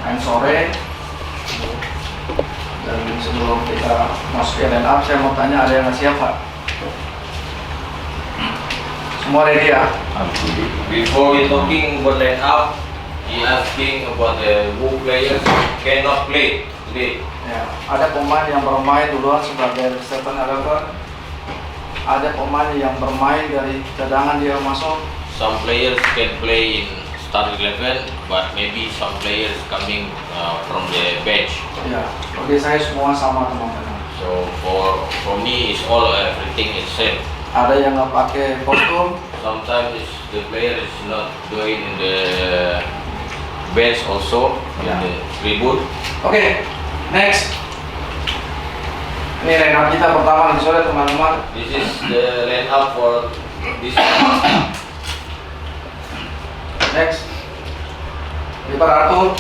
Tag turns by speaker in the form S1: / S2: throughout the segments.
S1: main sore. Dan sebelum kita masuk ke line up, saya mau tanya ada yang nggak siap Pak? Semua ready ya?
S2: Before we talking about line up, he asking about the who players cannot play today.
S1: Ya, ada pemain yang bermain duluan sebagai starting 11. Ada pemain yang bermain dari cadangan dia masuk.
S2: Some players can play in start 11, but maybe some players coming from the bench.
S1: Ya, bagi saya semua sama teman-teman.
S2: So for me, it's all everything is same.
S1: Ada yang nggak pakai kostum.
S2: Sometimes the player is not doing in the bench also in the tribute.
S1: Oke, next. Ini line up kita pertama di sore teman-teman.
S2: This is the line up for this.
S1: Next. Lipat Arthur.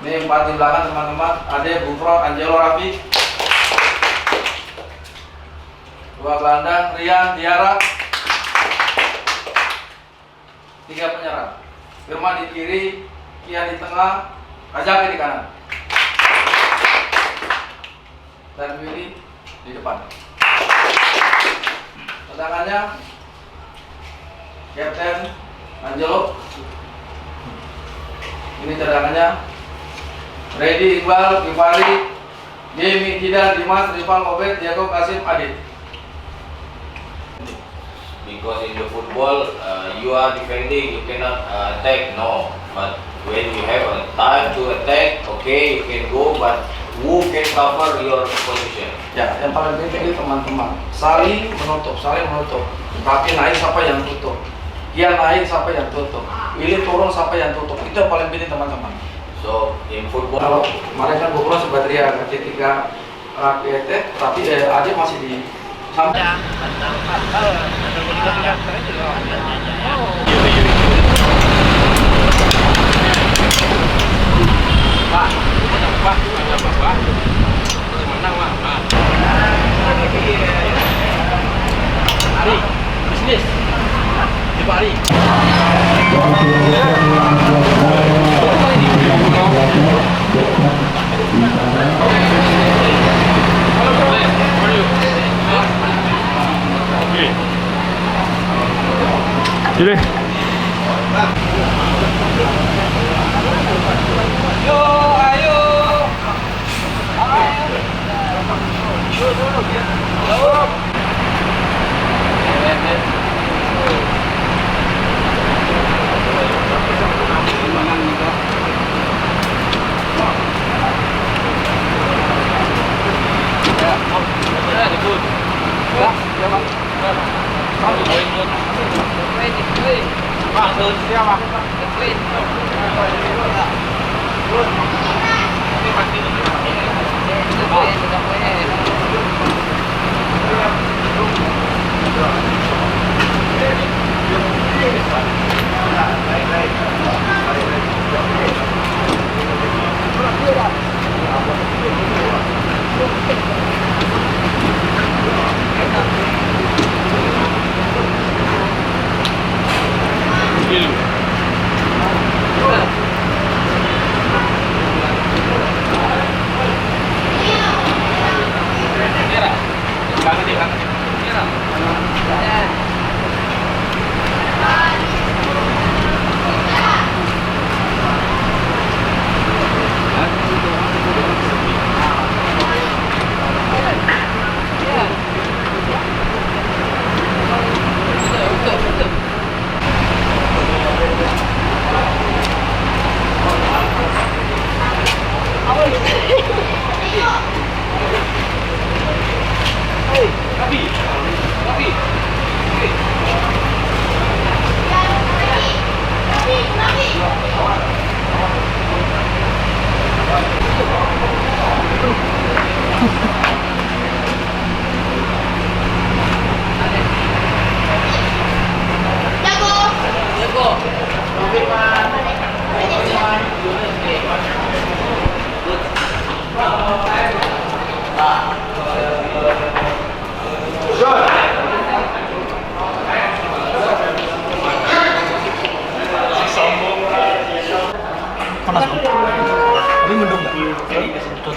S1: Ini 4 di belakang teman-teman. Ade, Bufro, Angelo, Rafi. 2 gelandang, Rian, Tiara. 3 penyerang. Firman di kiri, Kian di tengah, Kajaki di kanan. Dan Willy di depan. Cadangannya Kapten Angelo. Ini cadangannya Ready, Iqbal, Kifari, Jemi, Jidan, Dimas, Rifan, Obed, Jacob, Kasim, Adit.
S2: Because in the football, you are defending, you cannot attack, no. But when you have a time to attack, okay, you can go, but who can cover your position?
S1: Ya, yang paling penting itu teman-teman saling menutup. Kaki naik, siapa yang tutup? Dia naik, siapa yang tutup? Willy turun, siapa yang tutup? Itu yang paling penting teman-teman.
S2: So in football,
S1: Kalau kemarin kan Bukro sempat teriak ketika Rakyat, tapi Adit masih di samping.
S3: Hari bisnis di Bali.
S4: Jadi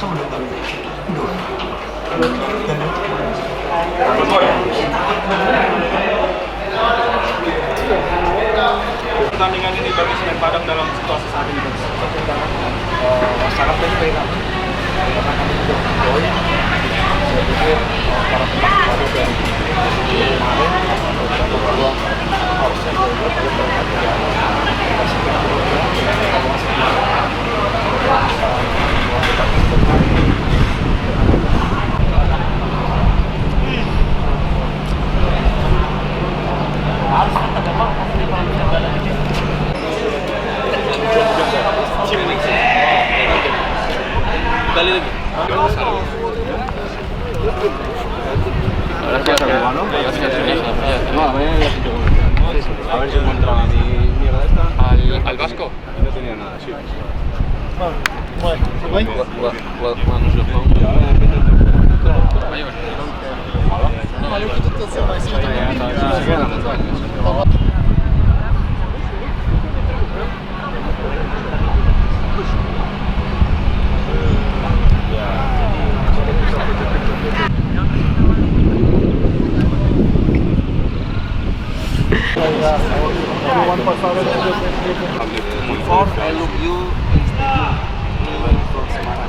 S4: Pertandingan ini bagi Semen Padang dalam situasi saat ini sangat penting karena kami juga poin. Saya pikir para pemain dari kemarin atau peluang harusnya juga kalau perhatian kita segera
S3: kali lagi. Al Vasco.
S4: No tenía nada, sí.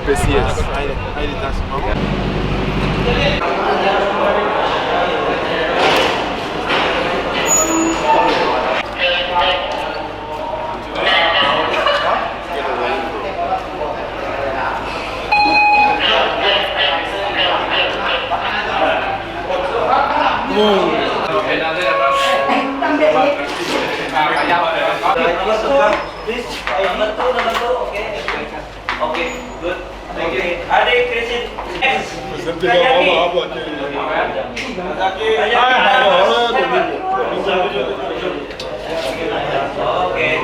S4: PCS.
S2: Okay, good. Thank you. Adik, Christine. Okay.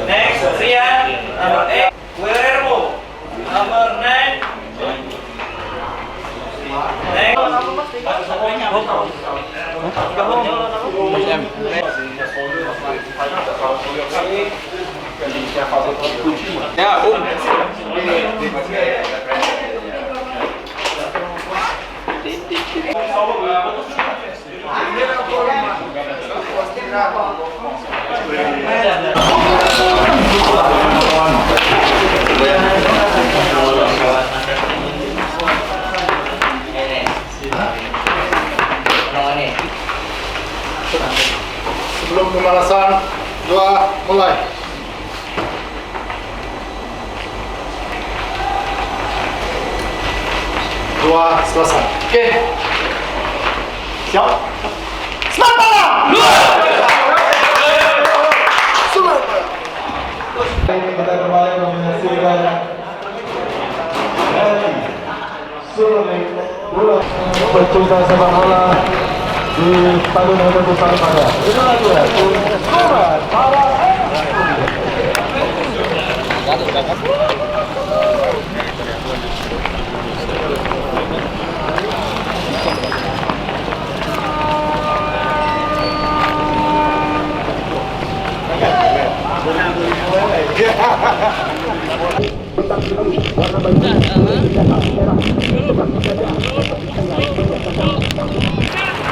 S2: Next, Rian, number 8. Guillermo, number 9. Next.
S5: Sebelum pemanasan, doa mulai. Doa selesai.
S1: Oke.
S5: Siap? Semangat! Kita kembali menyaksikan Sulit bola pecinta sepak bola di Stadion Halim Nusantara. Inilah dia, Surat para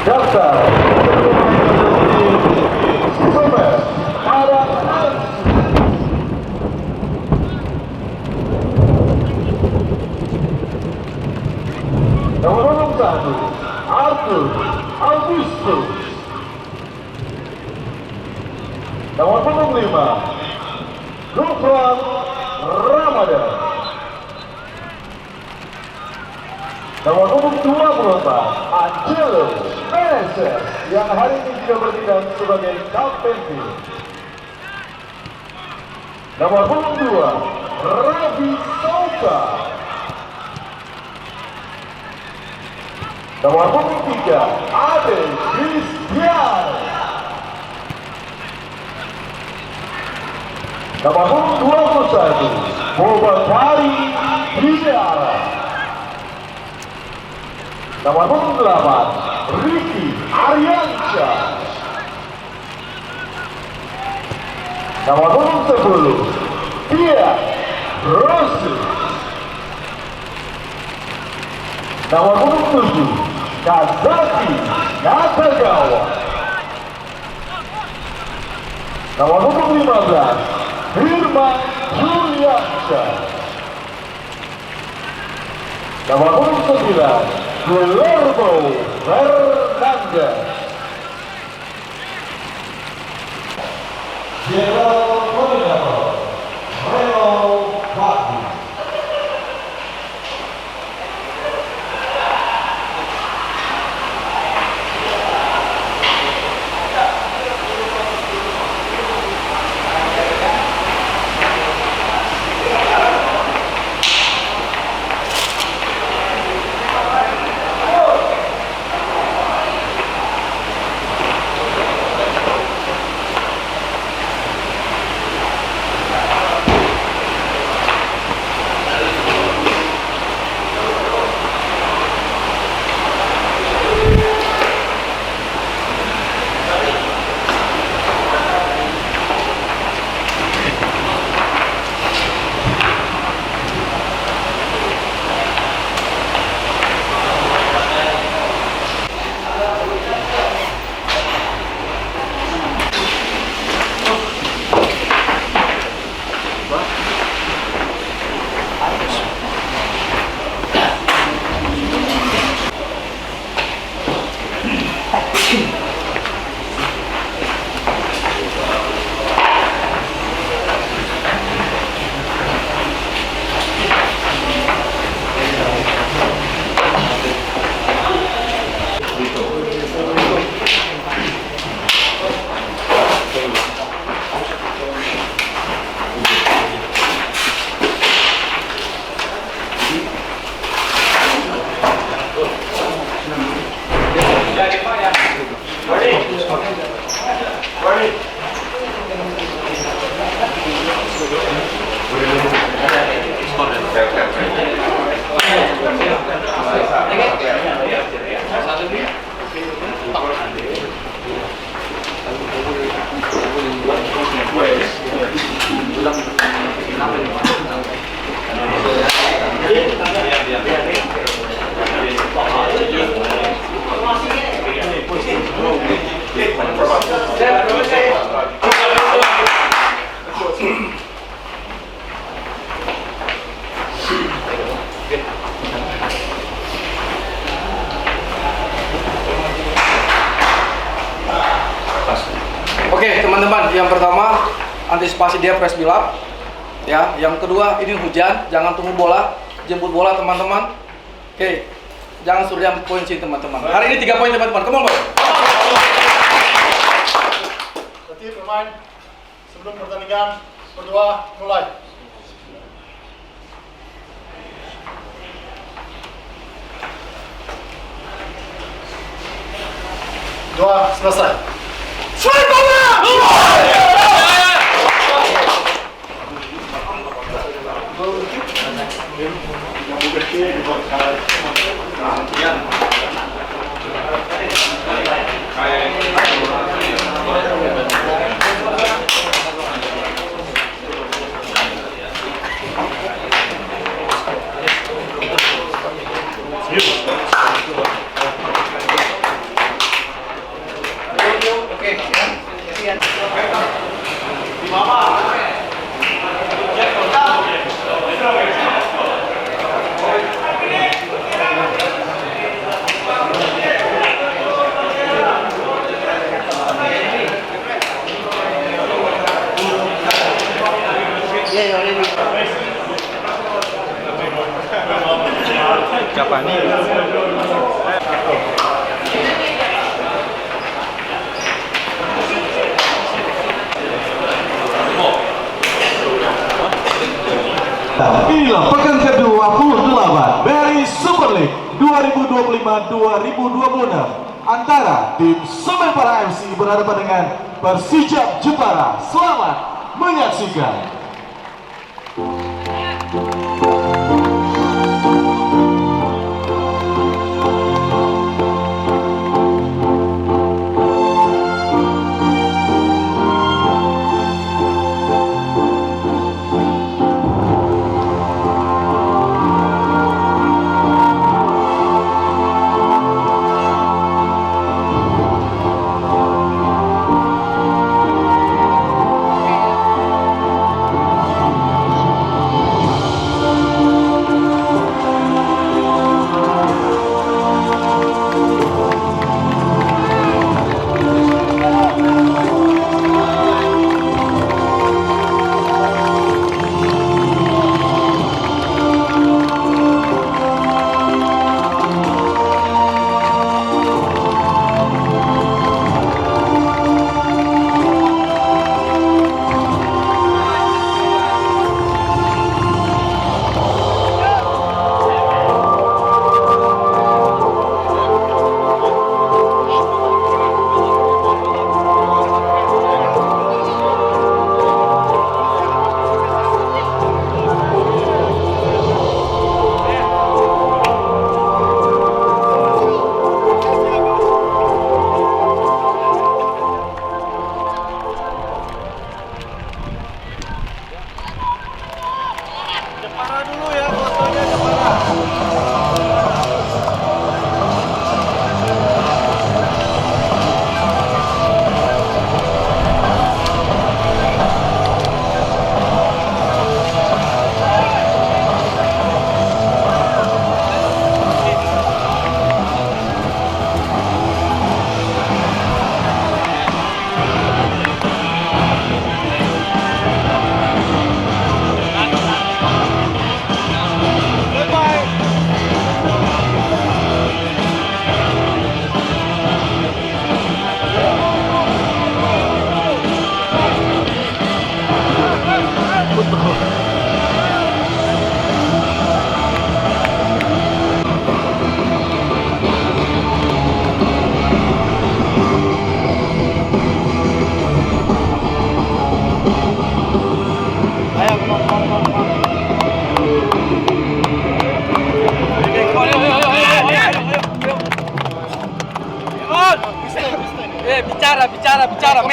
S5: Daftar Super para nomor 1 Arthur Agustus, nomor 5 Gufran Ramadan, nomor 24 Angelo Meneses yang hari ini juga bertindak sebagai kapten tim. Nomor 22 Rabi Sauka, nomor 3 Ade Christian, nomor 21 Bobakari Diara, nomor 8 Ricky Aryansyah, nomor 10 Tia Rossi, Nomor punggung 7, Kazaki Nakagawa. Nomor punggung 15, Firman Juliansyah. Nomor punggung 9, Guillermo Fernandez. General Koordinator Reno Bakti.
S1: Oke teman-teman, yang pertama antisipasi dia press build up. Ya, yang kedua ini hujan, jangan tunggu bola, jemput bola teman-teman. Oke, jangan suruh jump poin sih teman-teman. Hari ini 3 poin teman-teman, come on boy.
S6: Berarti pemain sebelum pertandingan berdoa mulai. Doa selesai.
S3: Japani.
S5: Inilah pekan ke-28 dari Super League 2025-2026 antara tim Semen-Para FC berhadapan dengan Persijap Jepara. Selamat menyaksikan.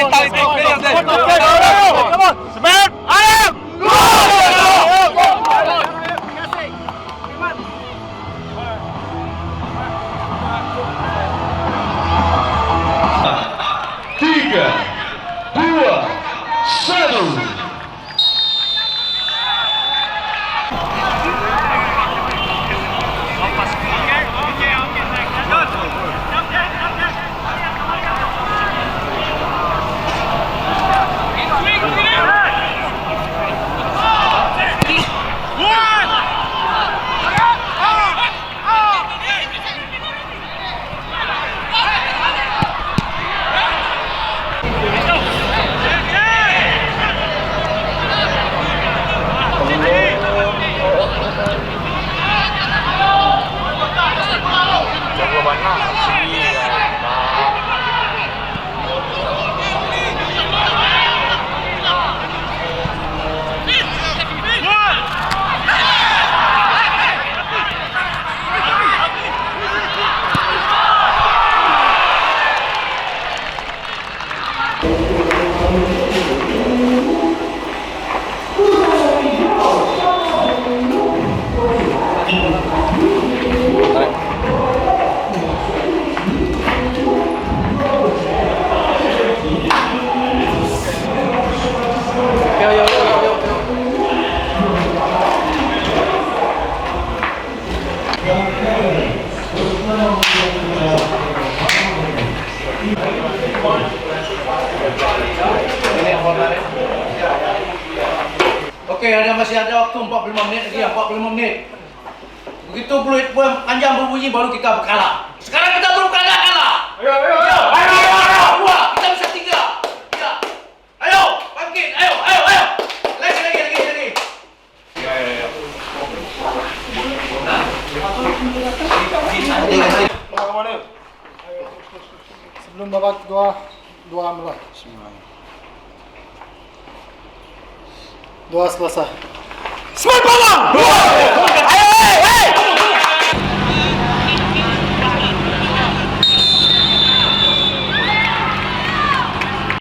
S1: mentality player deh.
S5: Tiga, dua, satu.
S1: Oke, masih ada waktu 45 menit lagi, 45 menit. Begitu peluit panjang berbunyi baru kita berkalah. Sekarang kita belum kalah. Ayo. Dua, kita bisa 3. Ya. Ayo, bangkit. Ayo. Lagi.
S6: Sebelum babak dua mulai. Dua selesai.
S1: Semangat bola!